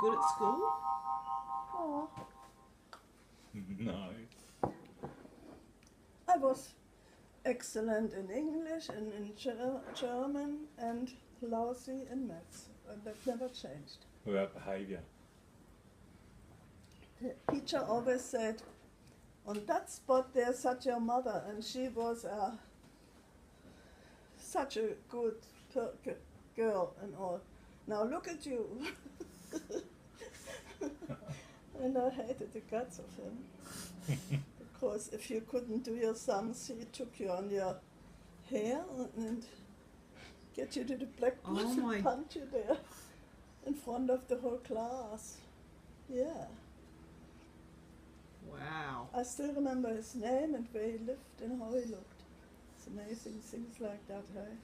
you good at school? Oh, No. I was excellent in English and in German and lousy in maths. And that never changed. What about behaviour? The teacher always said, on that spot there's such your mother, and she was such a good girl and all. Now look at you. And I hated the guts of him. Because if you couldn't do your sums, he took you on your hair and get you to the blackboard and punch you there in front of the whole class. Yeah. Wow. I still remember his name and where he lived and how he looked. It's amazing things like that, hey?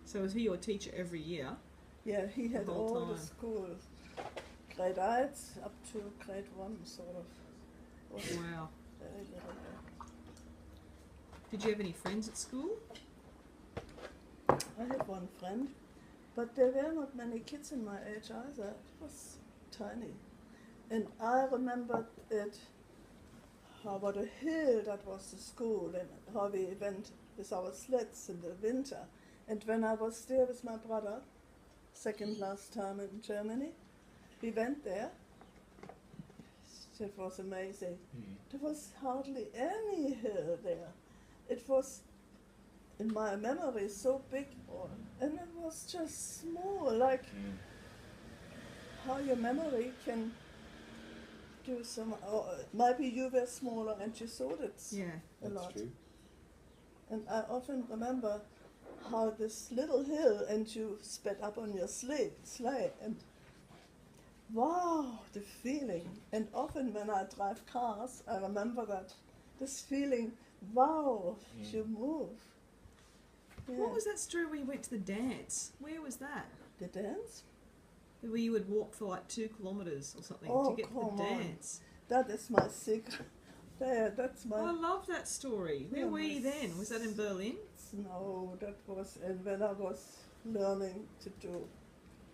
So was he your teacher every year? Yeah, he had The whole all the time. schools. Grade 8 up to grade 1, sort of. Was Wow. very little there. Did you have any friends at school? I had one friend, but there were not many kids in my age either. It was tiny. And I remembered it, how what a hill that was the school, and how we went with our sleds in the winter. And when I was there with my brother, second last time in Germany, we went there. It was amazing. There was hardly any hill there. It was, in my memory, so big, and it was just small, like how your memory can do some, maybe you were smaller and you saw it a lot. True. And I often remember how this little hill and you sped up on your sleigh, and wow, the feeling. And often when I drive cars, I remember that, this feeling, wow, you move. Yeah. What was that story where you went to the dance? Where was that? The dance? Where you would walk for like 2 kilometres or something Oh, to get to the come on. dance. That is my secret. There, that's my... I love that story. Where Yeah, were you then? Was that in Berlin? No, that was when I was learning to do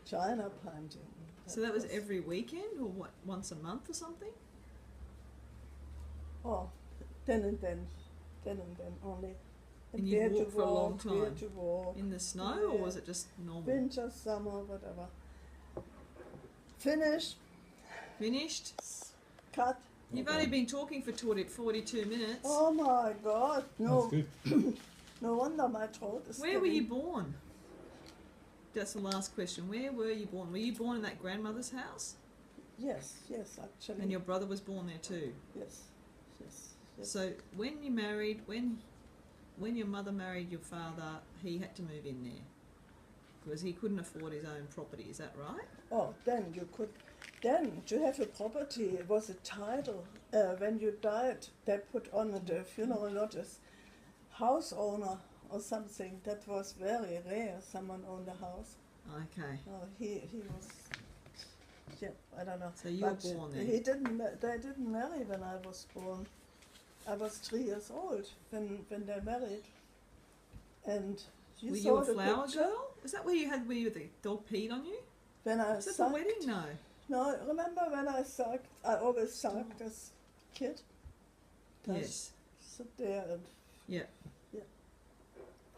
China painting. So that was every weekend or what, once a month or something? Oh, then and then only. And you we had to walked for a long walk, We had time? to walk. In the snow or was it just normal? Winter, summer, whatever. Finished, Finished? cut. You've only been talking for 42 minutes. Oh my God, no, That's good. no wonder my throat is Where were getting- you born? That's the last question. Where were you born? Were you born in that grandmother's house? Yes, actually. And your brother was born there too? Yes. So when you married, when your mother married your father, he had to move in there because he couldn't afford his own property. Is that right? Oh, then to have a property, it was a title. When you died, they put on the funeral notice, house owner or something. That was very rare, someone owned a house. Okay. Oh, he was, yeah, I don't know. So you were But born there. they didn't marry when I was born. I was 3 years old when they married. And Were saw you a the flower picture? girl? Is that where the dog peed on you? When I Is that the sucked, wedding? No. No, remember when I sucked? I always sucked as kid. I Yes. sit there and Yeah.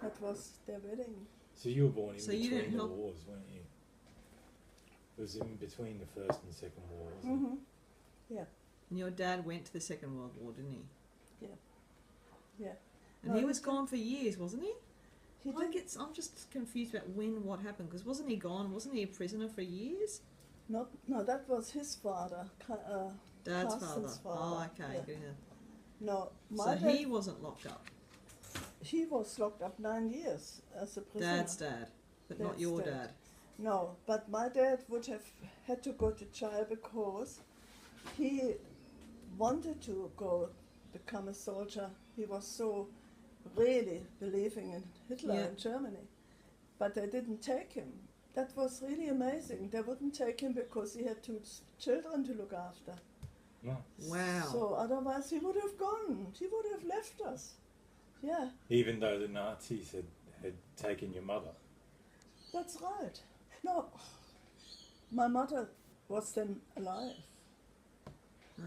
that was their wedding. So you were born in So you didn't between the help- wars, weren't you? It was in between the First and Second War, wasn't Mm-hmm. And your dad went to the Second World War, didn't he? Yeah. And No, he he was did- gone for years, wasn't he? I'm I'm just confused about what happened, because wasn't he gone? Wasn't he a prisoner for years? no, that was his father. Dad's Carsten's father. father, Oh, okay. yeah. Yeah. No, So my he dad, wasn't locked up. he was locked up 9 years as a prisoner. Dad's dad, but not Dad's your dad. dad. No, but my dad would have had to go to jail because he wanted to go become a soldier. He was so really believing in Hitler Yeah. in Germany. But they didn't take him. That was really amazing. They wouldn't take him because he had 2 children to look after. he? No. Wow. So otherwise he would have gone. He would have left us. Yeah, Even though the Nazis had taken your mother. that's right. No, my mother was then alive. Huh?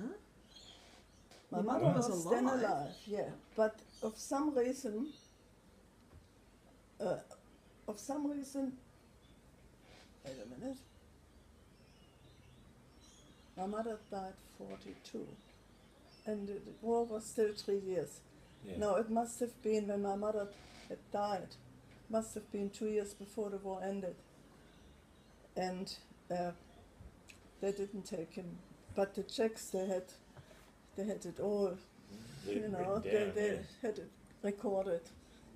My Your mother mother was, was then alive? alive, yeah. But of some reason, wait a minute. My mother died 42, and the war was still 3 years. Yeah. No, it must have been when my mother had died. Must have been 2 years before the war ended. And they didn't take him. But the Czechs, they had it all, They'd you know, written down, they yeah, had it recorded.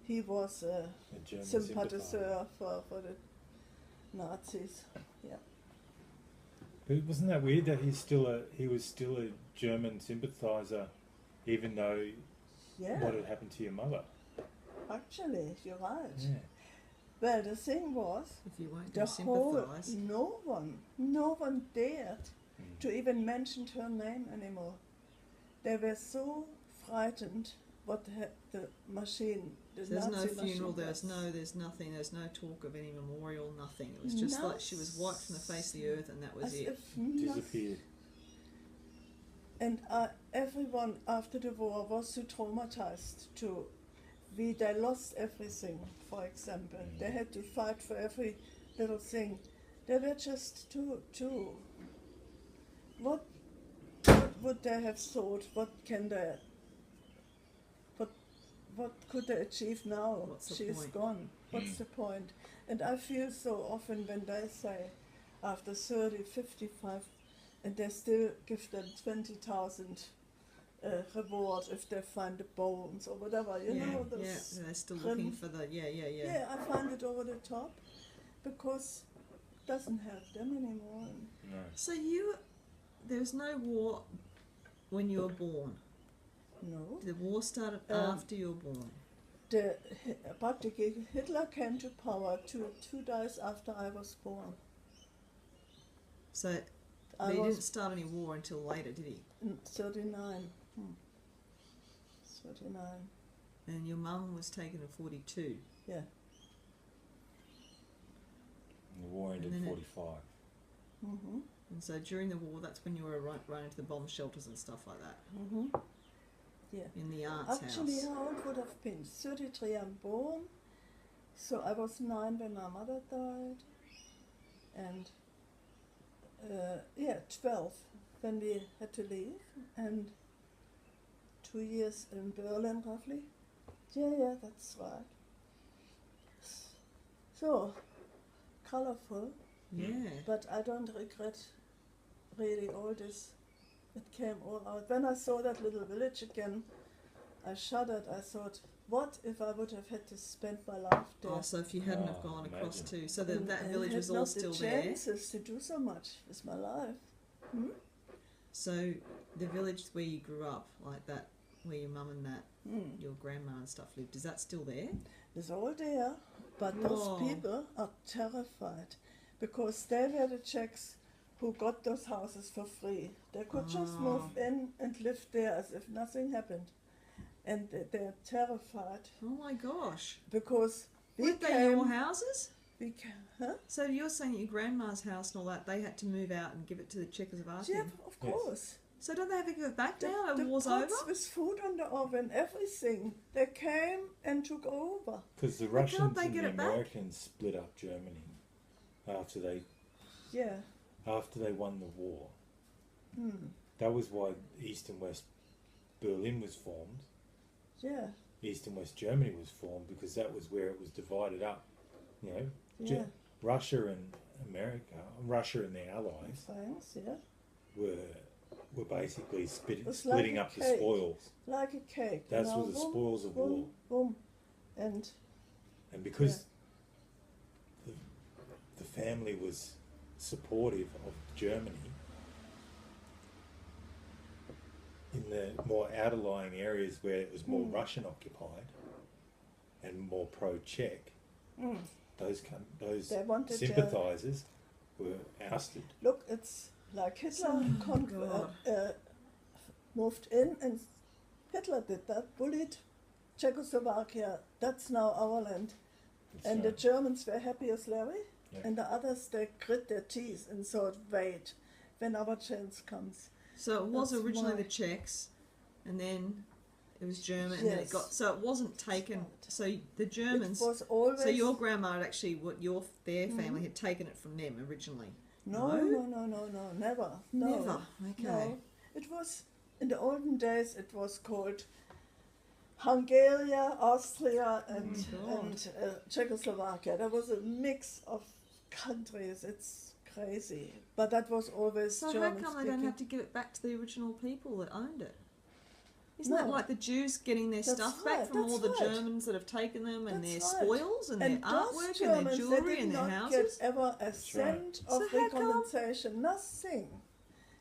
He was a a German sympathizer for the Nazis. Yeah. But wasn't that weird that he was still a German sympathiser, even though Yeah, what had happened to your mother? actually, you're right. Yeah. Well, the thing was, If you won't the go whole, sympathise. no one dared Mm. to even mention her name anymore. They were so frightened what the machine, the There's no Nazi funeral, machine there's nothing, there's no talk of any memorial, nothing. It was just like she was wiped from the face of the earth and that was as it. if nothing. Disappeared. And everyone after the war was too traumatized to. They lost everything, for example. Mm. They had to fight for every little thing. They were just too. What would they have thought? What could they achieve now? What's the She's point? gone. What's the point? And I feel so often when they say after 30, 55, and they still give them 20,000 reward if they find the bones or whatever, you know. Yeah, Those they're still grim- looking for the, yeah. Yeah, I find it over the top because it doesn't help them anymore. No. So there was no war when you were born. No. The war started Um, after you were born. Practically Hitler came to power 2 days after I was born. So I he was didn't start any war until later, did he? in 39. 39. And your mum was taken in 42. Yeah. The war ended And then 45. Mm-hmm. And so during the war, that's when you were running to the bomb shelters and stuff like that. Mm-hmm. Yeah. In the aunt's Actually, house. how old would have been? 33 I'm born. So I was 9 when my mother died. And 12 when we had to leave. And 2 years in Berlin, roughly. Yeah, that's right. So, colorful. Yeah. But I don't regret really all this. It came all out. When I saw that little village again, I shuddered. I thought, what if I would have had to spend my life there? Oh, so if you hadn't have Oh, gone across imagine. too, so And that I village had was all not still the there. chances to do so much with my life. Hmm? So the village where you grew up, like that, where your mum and that, Hmm. your grandma and stuff lived, is that still there? It's all there, but Whoa. those people are terrified because they were the Czechs who got those houses for free. They could just Oh. move in and live there as if nothing happened. And they're terrified Oh my gosh. because Weren't they your houses? Huh? So you're saying your grandma's house and all that, they had to move out and give it to the Czechoslovakia? Yeah, of course. So don't they have to give it back now? The The war's pots over? with food on the oven, everything. They came and took over. Because the Why can't Russians they and get the it back? Americans split up Germany after they Yeah. won the war. Hmm. That was why East and West Berlin was formed. Yeah. East and West Germany was formed because that was where it was divided up. You know, Yeah. Russia and America, Russia and their allies Thanks. Yeah. were basically was splitting like a up the cake. spoils. Like a cake. That's you know, were the boom, spoils of boom, war. Boom. And And because the family was supportive of Germany, in the more outlying areas where it was more Russian occupied and more pro-Czech, mm, those they wanted sympathisers were ousted. look, it's like Hitler God. moved in, and Hitler did that, bullied Czechoslovakia. That's now our land. And So, the Germans were happy as Larry, Yeah. and the others, they grit their teeth and thought, wait, when our chance comes. So it was That's originally why. the Czechs, and then it was German, and then it Yes. got. So it wasn't taken. right. So the Germans. It was always. So your grandma had actually, their Mhm. family had taken it from them originally. No, never. No. Never. Okay. No. It was, in the olden days, it was called Hungary, Austria, and, God. Czechoslovakia. There was a mix of countries. It's crazy. But that was always So German how come they speaking. don't have to give it back to the original people that owned it? Isn't that No. like the Jews getting their That's stuff back right, from all that's the right. Germans that have taken them and their That's right. spoils and, And their those artwork and Germans, their they jewellery did and their not houses? get ever a right. cent So of how come- recompensation. Nothing.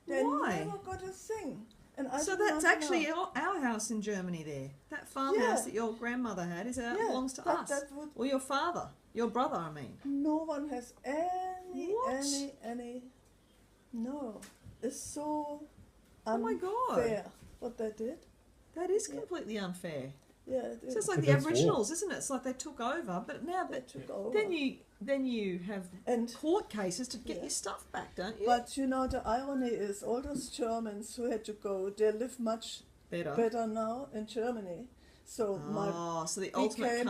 They Why? never got a thing. And I So do that's not actually know. our house in Germany there. That farmhouse Yeah. that your grandmother had Yeah, belongs to us. that would. Or your father. Your brother, I mean. No one has any. What? No, it's so Oh my God. unfair what they did. That is Yeah. completely unfair. Yeah, it So is. it's like But the that's war. Aboriginals, isn't it? It's like they took over, but now They took over. then you have And court cases to get Yeah. your stuff back, don't you? but you know the irony is all those Germans who had to go, they live much Better. better now in Germany. So my Oh, so the ultimate became